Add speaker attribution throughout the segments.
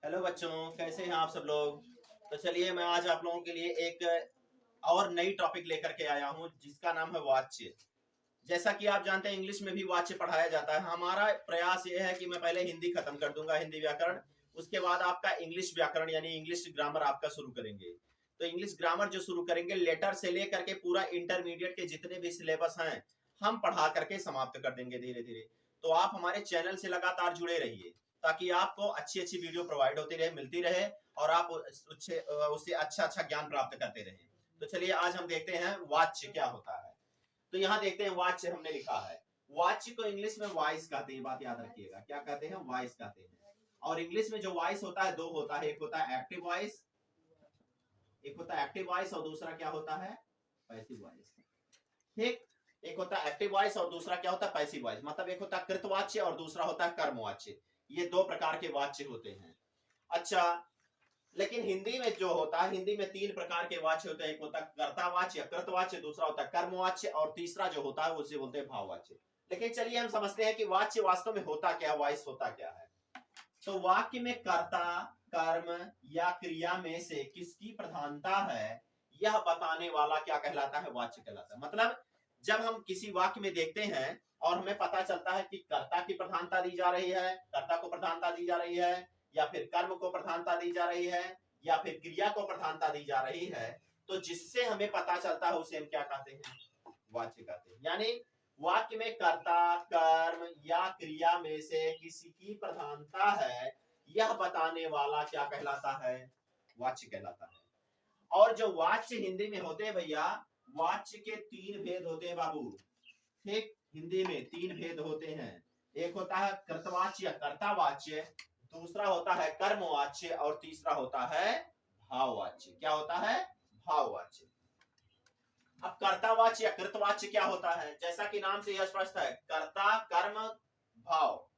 Speaker 1: Hello बच्चों, कैसे हैं आप सब लोग। तो चलिए मैं आज आप लोगों के लिए एक और नई टॉपिक लेकर के आया हूं जिसका नाम है वाच्य। जैसा कि आप जानते हैं इंग्लिश में भी वाच्य पढ़ाया जाता है। हमारा प्रयास ये है कि मैं पहले हिंदी खत्म कर दूंगा, हिंदी व्याकरण, उसके बाद आपका इंग्लिश व्याकरण यानी इंग्लिश ग्रामर आपका शुरू करेंगे। तो इंग्लिश ग्रामर जो शुरू करेंगे लेटर से लेकर के पूरा इंटरमीडिएट के जितने भी सिलेबस हैं हम पढ़ा करके समाप्त कर देंगे धीरे धीरे। तो आप हमारे चैनल से लगातार जुड़े रहिए ताकि आपको अच्छी अच्छी वीडियो प्रोवाइड होती रहे, मिलती रहे और आप उससे अच्छा अच्छा ज्ञान प्राप्त करते रहे। तो चलिए आज हम देखते हैं वाच्य क्या होता है। तो यहाँ देखते हैं वाच्य हमने लिखा है। वाच्य को इंग्लिश में वॉइस कहते हैं, बात याद रखिएगा, क्या कहते हैं, वॉइस कहते हैं। और इंग्लिश में जो वॉइस होता है दो होता है, एक होता है एक्टिव वॉइस, एक होता है एक्टिव वॉइस और दूसरा क्या होता है, पैसिव वॉइस। ठीक, एक होता है एक्टिव वॉइस और दूसरा क्या होता है, पैसिव वॉइस। मतलब एक होता है कृतवाच्य और दूसरा होता है कर्मवाच्य। ये दो प्रकार के वाच्य होते हैं। अच्छा, लेकिन हिंदी में जो होता है, हिंदी में तीन प्रकार के वाच्य होते हैं। एक होता है कर्तावाच्य, कृतवाच्य, दूसरा होता है कर्मवाच्य और तीसरा जो होता है उसे बोलते हैं भाववाच्य। लेकिन चलिए हम समझते हैं कि वाच्य वास्तव में होता क्या, वॉइस होता क्या है। तो वाक्य में कर्ता, कर्म या क्रिया में से किसकी प्रधानता है यह बताने वाला क्या कहलाता है, वाच्य कहलाता है। मतलब जब हम किसी वाक्य में देखते हैं और हमें पता चलता है कि कर्ता की प्रधानता दी जा रही है, कर्ता को प्रधानता दी जा रही है, या फिर कर्म को प्रधानता दी जा रही है, या फिर क्रिया को प्रधानता दी जा रही है, तो जिससे हमें पता चलता है उसे हम क्या कहते हैं, वाच्य कहते हैं। यानी वाक्य में कर्ता, कर्म या क्रिया में से किसी की प्रधानता है यह बताने वाला क्या कहलाता है, वाच्य कहलाता है। और जो वाच्य हिंदी में होते हैं भैया, वाच्य के तीन भेद होते हैं बाबू। ठीक, हिंदी में तीन भेद होते हैं। एक होता है कृतवाच्य या कर्तावाच्य, दूसरा होता है कर्मवाच्य और तीसरा होता है भाववाच्य। क्या होता है, भाववाच्य। अब कर्तावाच्य या कृतवाच्य क्या होता है, जैसा कि नाम से यह स्पष्ट है, कर्ता, कर्म, भाव।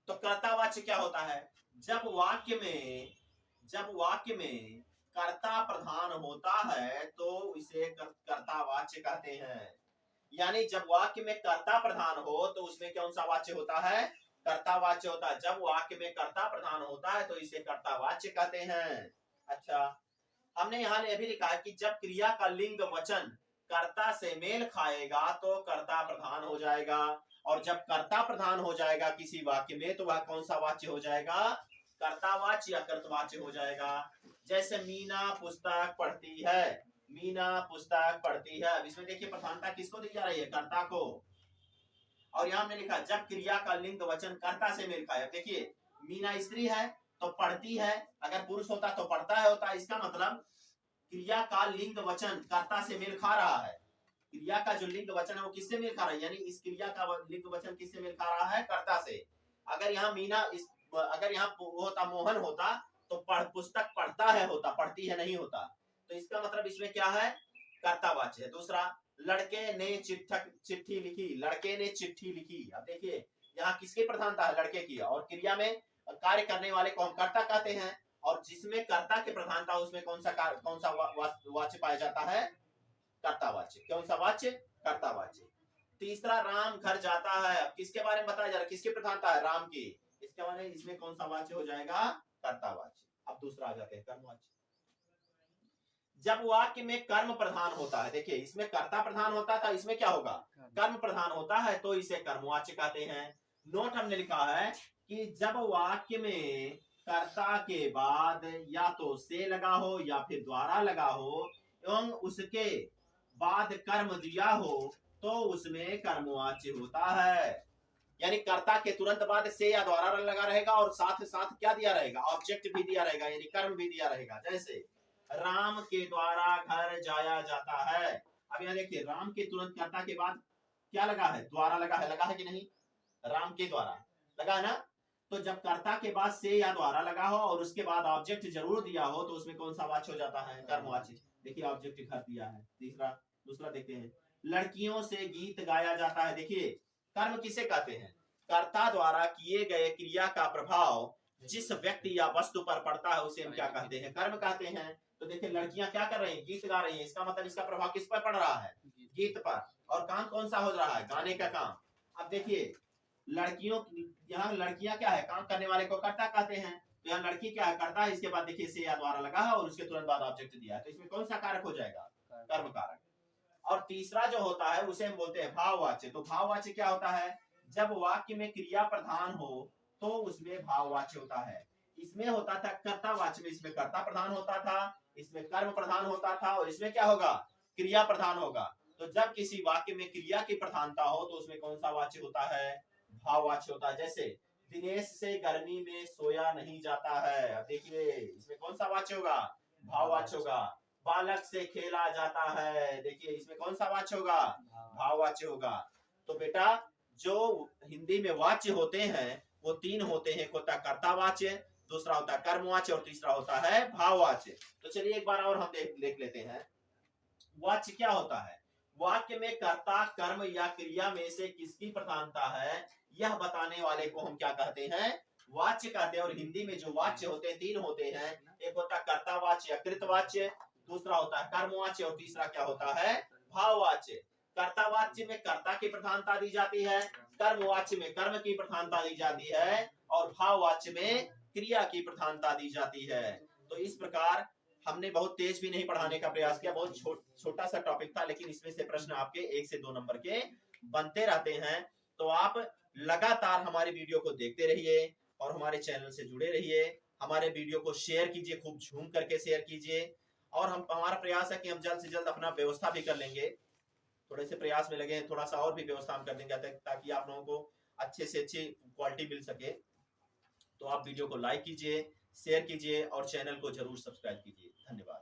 Speaker 1: तो कर्तावाच्य क्या होता है, जब वाक्य में कर्ता प्रधान होता है तो इसे कर्तावाच्य कहते हैं। यानी जब वाक्य में कर्ता प्रधान हो तो उसमें कौन सा वाच्य होता है, कर्तावाच्य होता है। जब वाक्य में कर्ता प्रधान होता है तो इसे कर्तावाच्य कहते हैं। अच्छा, हमने यहाँ यह भी लिखा है कि जब क्रिया का लिंग वचन कर्ता से मेल खाएगा तो कर्ता प्रधान हो जाएगा, और जब कर्ता प्रधान हो जाएगा किसी वाक्य में तो वह कौन सा वाच्य हो जाएगा, कर्तावाच्य या कर्तवाच्य हो जाएगा। जैसे मीना पुस्तक पढ़ती है, मीना पुस्तक पढ़ती है, अब इसमें देखिए प्रधानता किसको दी जा रही है, कर्ता को। और यहाँ हमने लिखा जब क्रिया का लिंग वचन कर्ता से मेल खाए। देखिए मीना स्त्री है तो पढ़ती है, अगर पुरुष होता तो पढ़ता है होता। इसका मतलब क्रिया का लिंग वचन कर्ता से मेल खा रहा है। क्रिया का जो लिंग वचन है वो किससे मेल खा रहा है, यानी इस क्रिया का लिंग वचन किससे मेल खा रहा है, कर्ता से। अगर यहाँ मीना अगर यहाँ होता मोहन होता तो पुस्तक पढ़ता है होता, पढ़ती है नहीं होता। तो इसका मतलब इसमें क्या है, कर्तावाच्य है। दूसरा, लड़के ने चिट्ठी लिखी, लड़के ने चिट्ठी लिखी। अब देखिए यहाँ किसकी प्रधानता है, लड़के की, और क्रिया में कार्य करने वाले को हम कर्ता कहते हैं, और जिसमें कर्ता की प्रधानता उसमें कौन सा वाच्य पाया जाता है, कर्तावाच्य। कौन सा वाच्य, कर्तावाच्य। तीसरा, राम घर जाता है। अब किसके बारे में बताया जा रहा है, किसकी प्रधानता है, राम की। इसके बारे में इसमें कौन सा वाच्य हो जाएगा, कर्तावाच्य। अब दूसरा आ जाते हैं कर्मवाच्य। जब वाक्य में कर्म प्रधान होता है, देखिए इसमें कर्ता प्रधान होता था, इसमें क्या होगा, कर्म प्रधान होता है तो इसे कर्मवाच्य कहते हैं। नोट हमने लिखा है कि जब वाक्य में कर्ता के बाद या तो से लगा हो या फिर द्वारा लगा हो एवं उसके बाद कर्म दिया हो तो उसमें कर्मवाच्य होता है। यानी कर्ता के तुरंत बाद से या द्वारा लगा रहेगा और साथ साथ क्या दिया रहेगा, ऑब्जेक्ट भी दिया रहेगा, यानी कर्म भी दिया रहेगा। जैसे राम के द्वारा घर जाया जाता है। अब यहाँ देखिए राम के तुरंत कर्ता के बाद क्या लगा है, द्वारा लगा है कि नहीं, राम के द्वारा लगा है ना। तो जब कर्ता के बाद से या द्वारा लगा हो और उसके बाद ऑब्जेक्ट जरूर दिया हो तो उसमें कौन सा वाच्य हो जाता है, कर्मवाच्य। देखिए ऑब्जेक्ट घर दिया है। दूसरा देखते हैं, लड़कियों से गीत गाया जाता है। देखिए कर्म किसे कहते हैं, कर्ता द्वारा किए गए क्रिया का प्रभाव जिस व्यक्ति या वस्तु पर पड़ता है उसे हम क्या कहते हैं, कर्म कहते हैं। तो देखिए लड़कियां क्या कर रही हैं, गीत गा रही हैं, इसका मतलब इसका प्रभाव किस पर पड़ रहा है, गीत पर। और काम कौन सा हो रहा है, गाने का काम। अब देखिए लड़कियों, यहाँ लड़कियां क्या है, काम करने वाले को कर्ता कहते हैं। तो यहाँ लड़की क्या करता है, इसके बाद देखिए से या द्वारा लगा है और उसके तुरंत बाद ऑब्जेक्ट दिया है, तो इसमें कौन सा कारक हो जाएगा, कर्म कारक। और तीसरा जो होता है उसे हम बोलते हैं भाववाच्य। तो भाववाच्य क्या होता है, जब वाक्य में क्रिया प्रधान हो तो उसमें भाववाच्य होता है। इसमें होता था कर्तावाच्य में, इसमें कर्ता प्रधान होता था, इसमें कर्म प्रधान होता था, और इसमें क्या होगा, क्रिया प्रधान होगा। तो जब किसी वाक्य में क्रिया की प्रधानता हो तो उसमें कौन सा वाच्य होता है, भाववाच्य होता है। जैसे दिनेश से गर्मी में सोया नहीं जाता है, अब देखिए इसमें कौन सा वाच्य होगा, भाववाच्य होगा। बालक से खेला जाता है, देखिए इसमें कौन सा वाच्य होगा, भाववाच्य होगा। तो बेटा जो हिंदी में वाच्य होते हैं वो तीन होते हैं, एक होता है कर्तावाच्य, दूसरा होता है कर्मवाच्य और तीसरा होता है भाववाच्य। तो चलिए एक बार और हम देख लेते हैं वाच्य क्या होता है। वाक्य में कर्ता कर्म या क्रिया में से किसकी प्रधानता है यह बताने वाले को हम क्या कहते हैं, वाच्य कहते हैं। और हिंदी में जो वाच्य होते हैं तीन होते हैं, एक होता है कर्तावाच्य या कृतवाच्य, दूसरा होता है कर्मवाच्य और तीसरा क्या होता है, भाववाच्य। कर्तावाच्य में कर्ता की प्रधानता दी जाती है, कर्मवाच्य में कर्म की प्रधानता दी जाती है और भाववाच्य में क्रिया की प्रधानता दी जाती है। तो इस प्रकार हमने बहुत तेज भी नहीं पढ़ाने का प्रयास किया, बहुत छोटा सा टॉपिक था, लेकिन इसमें से प्रश्न आपके 1 से 2 नंबर के बनते रहते हैं। तो आप लगातार हमारे वीडियो को देखते रहिए और हमारे चैनल से जुड़े रहिए। हमारे वीडियो को शेयर कीजिए, खूब झूम करके शेयर कीजिए। और हमारा प्रयास है कि हम जल्द से जल्द अपना व्यवस्था भी कर लेंगे, थोड़े से प्रयास में लगे हैं, थोड़ा सा और भी व्यवस्था हम कर देंगे ताकि आप लोगों को अच्छे से अच्छी क्वालिटी मिल सके। तो आप वीडियो को लाइक कीजिए, शेयर कीजिए और चैनल को जरूर सब्सक्राइब कीजिए। धन्यवाद।